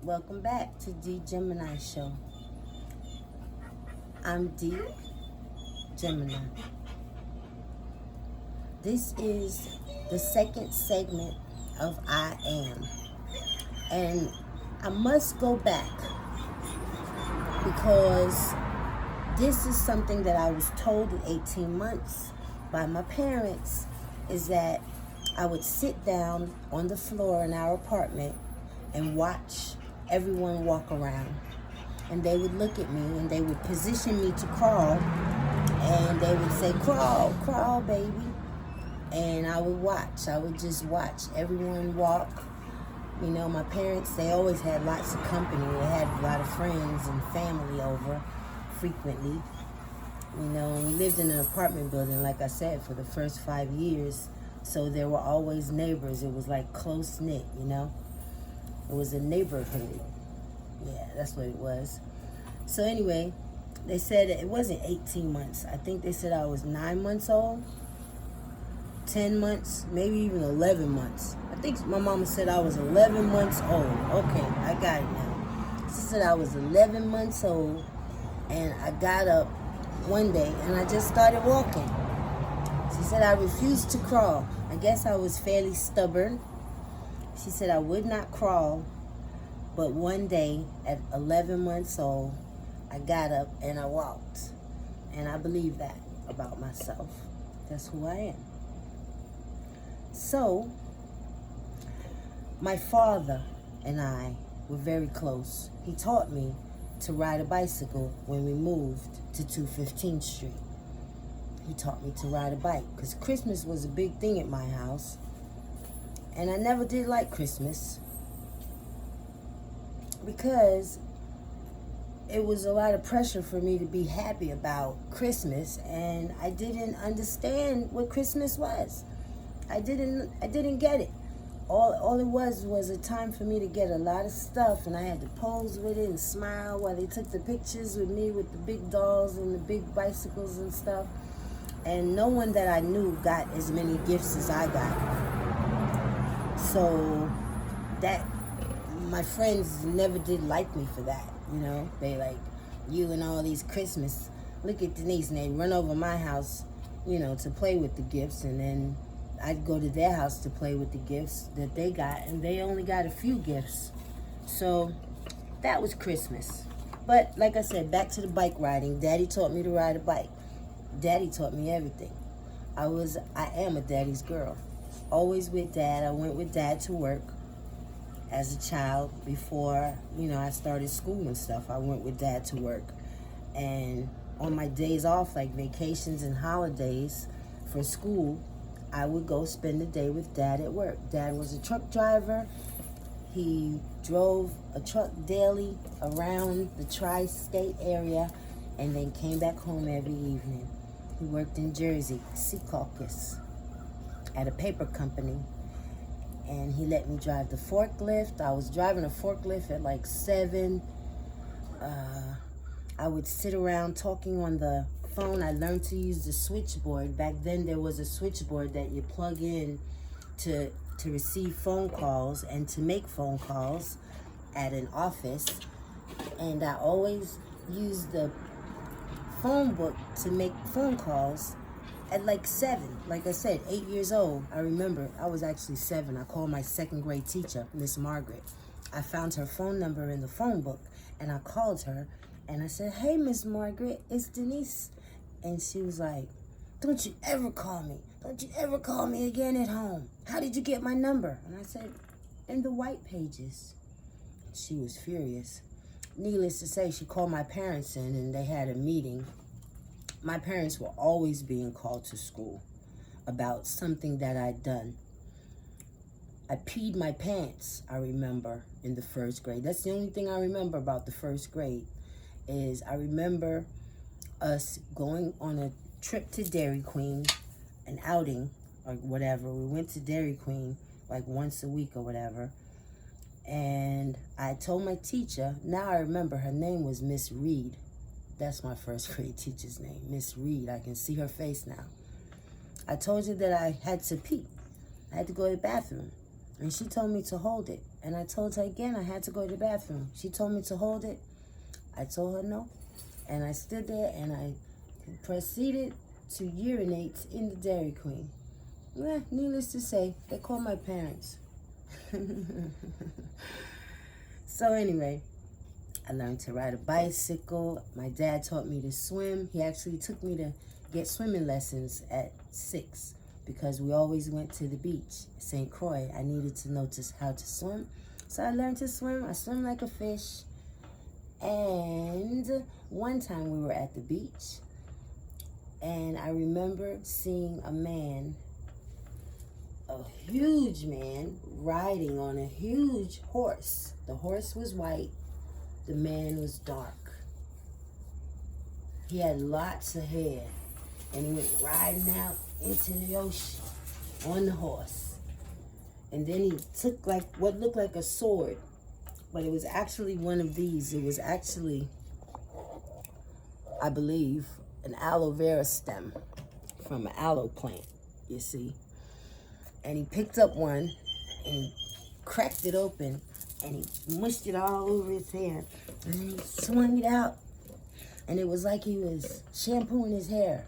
Welcome back to D Gemini Show. I'm D Gemini. This is the second segment of I Am. And I must go back because this is something that I was told at 18 months by my parents, is that I would sit down on the floor in our apartment and watch everyone walk around. And they would look at me and they would position me to crawl, and they would say, crawl, crawl, baby. And I would watch. I would just watch everyone walk. You know, my parents, they always had lots of company. They had a lot of friends and family over frequently. You know, we lived in an apartment building, like I said, for the first 5 years. So there were always neighbors. It was like close-knit, you know. It was a neighborhood. Yeah, that's what it was. So anyway, they said it wasn't 18 months. I think they said I was 9 months old, 10 months, maybe even 11 months. I think my mama said I was 11 months old. Okay, I got it now. She said I was 11 months old, and I got up one day and I just started walking. She said I refused to crawl. I guess I was fairly stubborn. She said I would not crawl, but one day at 11 months old, I got up and I walked. And I believe that about myself. That's who I am. So, my father and I were very close. He taught me to ride a bicycle when we moved to 215th Street. He taught me to ride a bike because Christmas was a big thing at my house. And I never did like Christmas because it was a lot of pressure for me to be happy about Christmas, and I didn't understand what Christmas was. I didn't get it. All it was a time for me to get a lot of stuff, and I had to pose with it and smile while they took the pictures with me with the big dolls and the big bicycles and stuff. And no one that I knew got as many gifts as I got. So that, my friends never did like me for that, you know. They like, you and all these Christmas, look at Denise, and they run over my house, you know, to play with the gifts, and then I'd go to their house to play with the gifts that they got, and they only got a few gifts. So that was Christmas. But like I said, back to the bike riding. Daddy taught me to ride a bike. Daddy taught me everything. I am a daddy's girl. Always with Dad. I went with Dad to work as a child before, you know, I started school and stuff. I went with Dad to work. And on my days off, like vacations and holidays for school, I would go spend the day with Dad at work. Dad was a truck driver. He drove a truck daily around the tri-state area and then came back home every evening. He worked in Jersey, Secaucus, at a paper company, and he let me drive the forklift. I was driving a forklift at like 7. I would sit around talking on the phone. I learned to use the switchboard. Back then there was a switchboard that you plug in to receive phone calls and to make phone calls at an office. And I always used the phone book to make phone calls at like 7. Like I said, 8 years old. I remember I was actually 7. I called my second grade teacher, Miss Margaret. I found her phone number in the phone book, and I called her and I said, hey, Miss Margaret, it's Denise. And she was like, don't you ever call me. Don't you ever call me again at home. How did you get my number? And I said, in the white pages. She was furious. Needless to say, she called my parents in and they had a meeting. My parents were always being called to school about something that I'd done. I peed my pants, I remember, in the first grade. That's the only thing I remember about the first grade, is I remember us going on a trip to Dairy Queen, an outing or whatever. We went to Dairy Queen like once a week or whatever. And I told my teacher, now I remember her name was Miss Reed. That's my first grade teacher's name, Miss Reed. I can see her face now. I told her that I had to pee. I had to go to the bathroom. And she told me to hold it. And I told her again I had to go to the bathroom. She told me to hold it. I told her no. And I stood there and I proceeded to urinate in the Dairy Queen. Well, needless to say, they called my parents. So anyway, I learned to ride a bicycle. My dad taught me to swim. He actually took me to get swimming lessons at 6 because we always went to the beach, St. Croix. I needed to know how to swim. So I learned to swim. I swim like a fish. And one time we were at the beach, and I remember seeing a man, a huge man, riding on a huge horse. The horse was white. The man was dark. He had lots of hair, and he went riding out into the ocean on the horse. And then he took like what looked like a sword, but it was actually one of these. It was actually, I believe, an aloe vera stem from an aloe plant, you see. And he picked up one and he cracked it open and he mushed it all over his hair. And then he swung it out. And it was like he was shampooing his hair.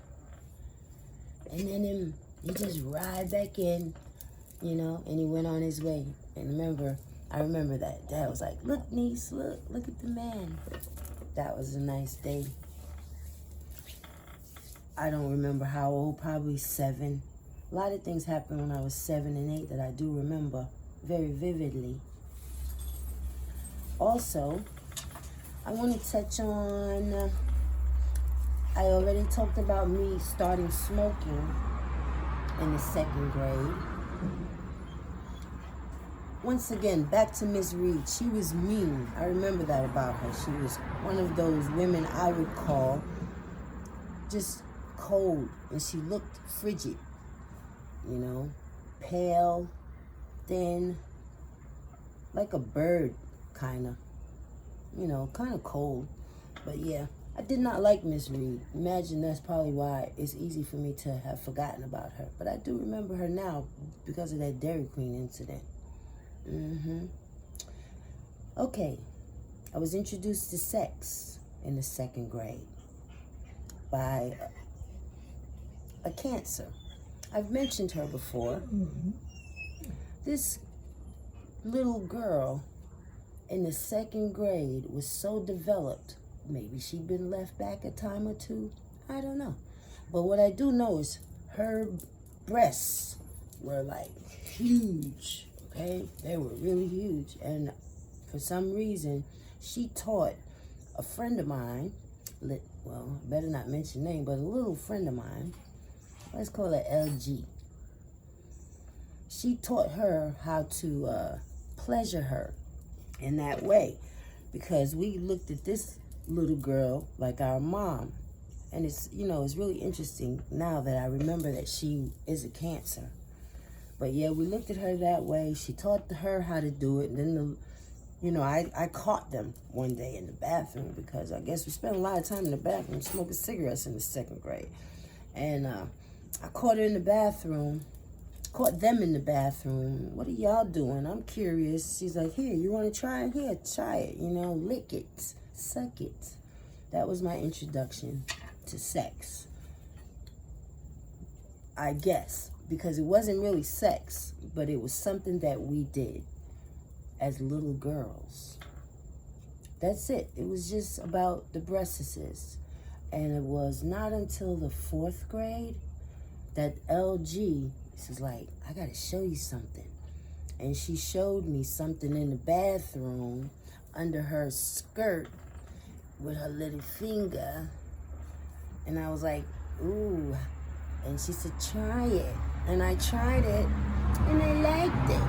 And then he just ride back in, you know, and he went on his way. And I remember that. Dad was like, look, niece, look at the man. That was a nice day. I don't remember how old, probably 7. A lot of things happened when I was 7 and 8 that I do remember very vividly. Also, I want to touch on, I already talked about me starting smoking in the 2nd grade. Once again, back to Miss Reed. She was mean. I remember that about her. She was one of those women I would call just cold, and she looked frigid, you know, pale, thin, like a bird, kind of, you know, kind of cold. But yeah, I did not like Miss Reed. Imagine that's probably why it's easy for me to have forgotten about her. But I do remember her now because of that Dairy Queen incident. Okay, I was introduced to sex in the 2nd grade by a Cancer. I've mentioned her before. This little girl in the 2nd grade was so developed. Maybe she'd been left back a time or two. I don't know. But what I do know is her breasts were like huge. Okay, they were really huge, and for some reason, she taught a friend of mine, well, better not mention name, but a little friend of mine, let's call her LG. She taught her how to pleasure her in that way, because we looked at this little girl like our mom, and it's, you know, it's really interesting now that I remember that she is a Cancer. But yeah, we looked at her that way. She taught her how to do it. And then, you know, I caught them one day in the bathroom because I guess we spent a lot of time in the bathroom smoking cigarettes in the 2nd grade. And I caught her in the bathroom, caught them in the bathroom. What are y'all doing? I'm curious. She's like, here, you want to try it? Here, try it. You know, lick it, suck it. That was my introduction to sex, I guess. Because it wasn't really sex, but it was something that we did as little girls. That's it. It was just about the breastises. And it was not until the 4th grade that LG was like, I gotta show you something. And she showed me something in the bathroom under her skirt with her little finger. And I was like, ooh. And she said, try it. And I tried it, and I liked it.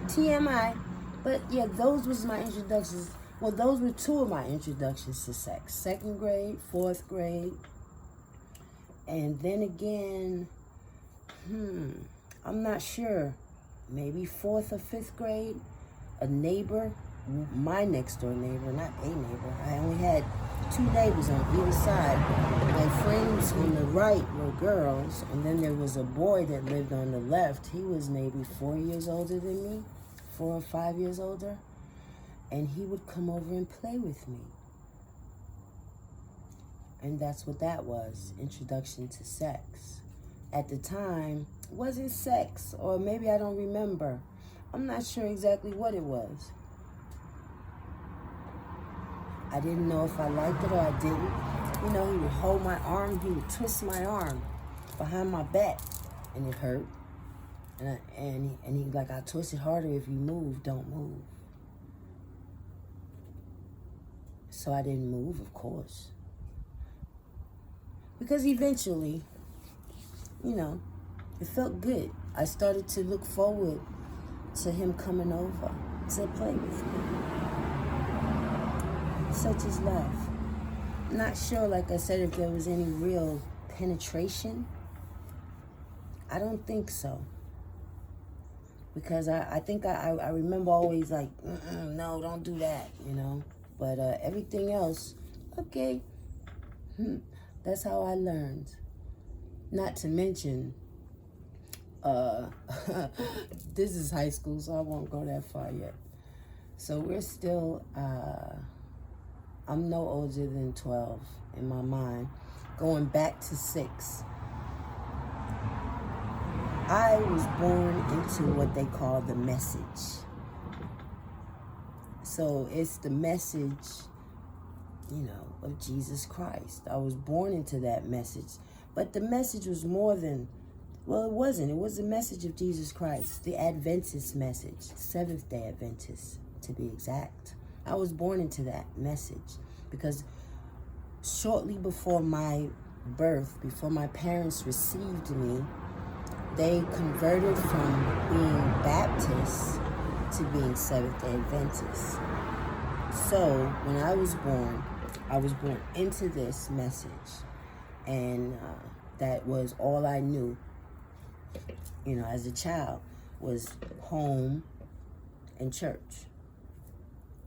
TMI. But yeah, those was my introductions. Well, those were 2 of my introductions to sex. 2nd grade, 4th grade. And then again, I'm not sure. Maybe 4th or 5th grade. A neighbor, my next door neighbor, not a neighbor. I only had 2 neighbors on either side. My friends on the right were girls, and then there was a boy that lived on the left. He was maybe 4 years older than me, 4 or 5 years older, and he would come over and play with me. And that's what that was, introduction to sex. At the time, it wasn't sex, or maybe I don't remember. I'm not sure exactly what it was. I didn't know if I liked it or I didn't. You know, he would hold my arm, he would twist my arm behind my back, and it hurt. And he like, I'll twist it harder if you move, don't move. So I didn't move, of course. Because eventually, you know, it felt good. I started to look forward to him coming over to play with me. Such is life. Not sure, like I said, if there was any real penetration. I don't think so. Because I think I remember always like, no, don't do that, you know. But everything else, okay. That's how I learned. Not to mention, this is high school, so I won't go that far yet. So we're still, I'm no older than 12 in my mind, going back to 6. I was born into what they call the message. So it's the message, you know, of Jesus Christ. I was born into that message. But the message was more than, well, it wasn't. It was the message of Jesus Christ, the Adventist message, Seventh-day Adventist, to be exact. I was born into that message because shortly before my birth, before my parents received me, they converted from being Baptist to being Seventh-day Adventist. So when I was born into this message, and that was all I knew, you know, as a child, was home and church.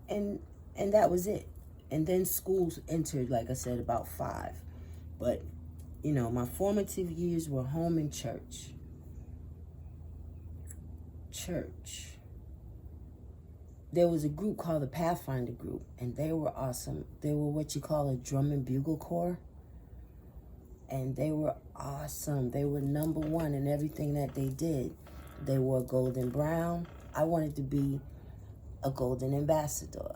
And that was it. And then schools entered, like I said, about 5. But, you know, my formative years were home and church. Church. There was a group called the Pathfinder Group, and they were awesome. They were what you call a drum and bugle corps. And they were awesome. They were number 1 in everything that they did. They wore golden brown. I wanted to be a golden ambassador.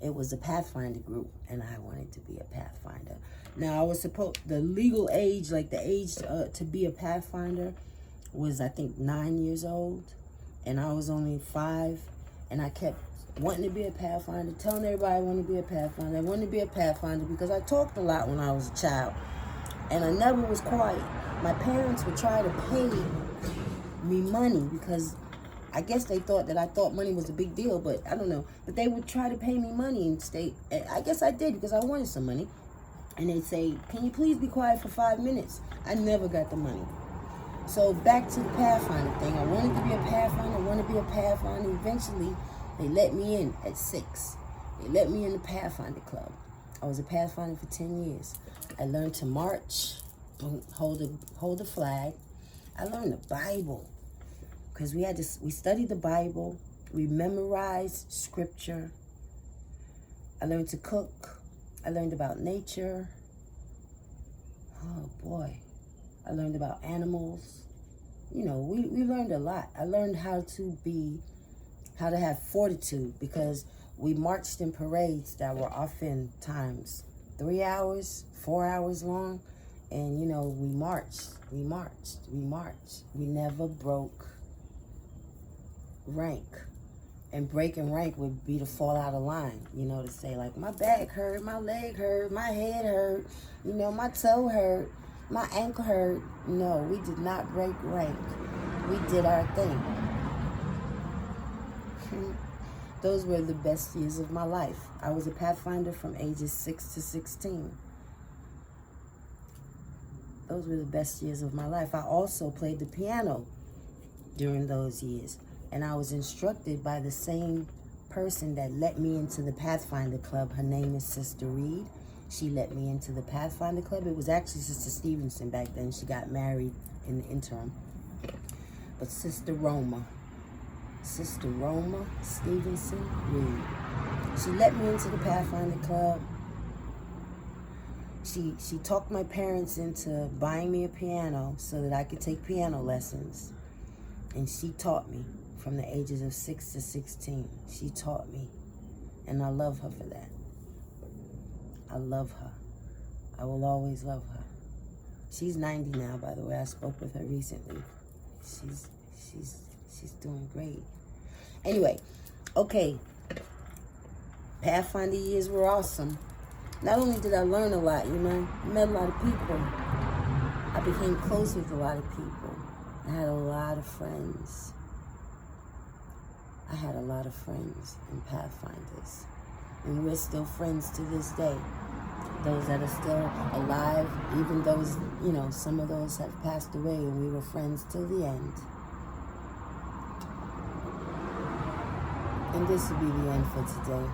It was a Pathfinder group, and I wanted to be a Pathfinder. Now, I was supposed, the legal age, like the age to be a Pathfinder was, I think, 9 years old. And I was only 5. And I kept wanting to be a Pathfinder, telling everybody I wanted to be a Pathfinder. I wanted to be a Pathfinder because I talked a lot when I was a child. And I never was quiet. My parents would try to pay me money because I guess they thought that I thought money was a big deal, but I don't know. But they would try to pay me money and stay. I guess I did because I wanted some money. And they'd say, can you please be quiet for 5 minutes? I never got the money. So back to the Pathfinder thing. I wanted to be a Pathfinder. I wanted to be a Pathfinder. Eventually, they let me in at 6. They let me in the Pathfinder Club. I was a Pathfinder for 10 years. I learned to march, hold a flag. I learned the Bible because we studied the Bible. We memorized scripture. I learned to cook. I learned about nature. Oh boy. I learned about animals. You know, we learned a lot. I learned how to have fortitude because we marched in parades that were oftentimes 3 hours, 4 hours long. And, you know, we marched. We never broke rank. And breaking rank would be to fall out of line, you know, to say like, my back hurt, my leg hurt, my head hurt, you know, my toe hurt. My ankle hurt. No, we did not break rank. We did our thing. Those were the best years of my life. I was a Pathfinder from ages 6 to 16. Those were the best years of my life. I also played the piano during those years. And I was instructed by the same person that let me into the Pathfinder Club. Her name is Sister Reed. She let me into the Pathfinder Club. It was actually Sister Stevenson back then. She got married in the interim. But Sister Roma Sister Roma Stevenson Reed. She let me into the Pathfinder Club. She talked my parents into buying me a piano so that I could take piano lessons. And she taught me from the ages of 6 to 16. She taught me. And I love her for that. I love her. I will always love her. She's 90 now, by the way. I spoke with her recently. She's doing great. Anyway, okay. Pathfinder years were awesome. Not only did I learn a lot, I met a lot of people. I became close with a lot of people. I had a lot of friends. I had a lot of friends in Pathfinders. And we're still friends to this day. Those that are still alive, even those, some of those have passed away, and we were friends till the end. And this will be the end for today.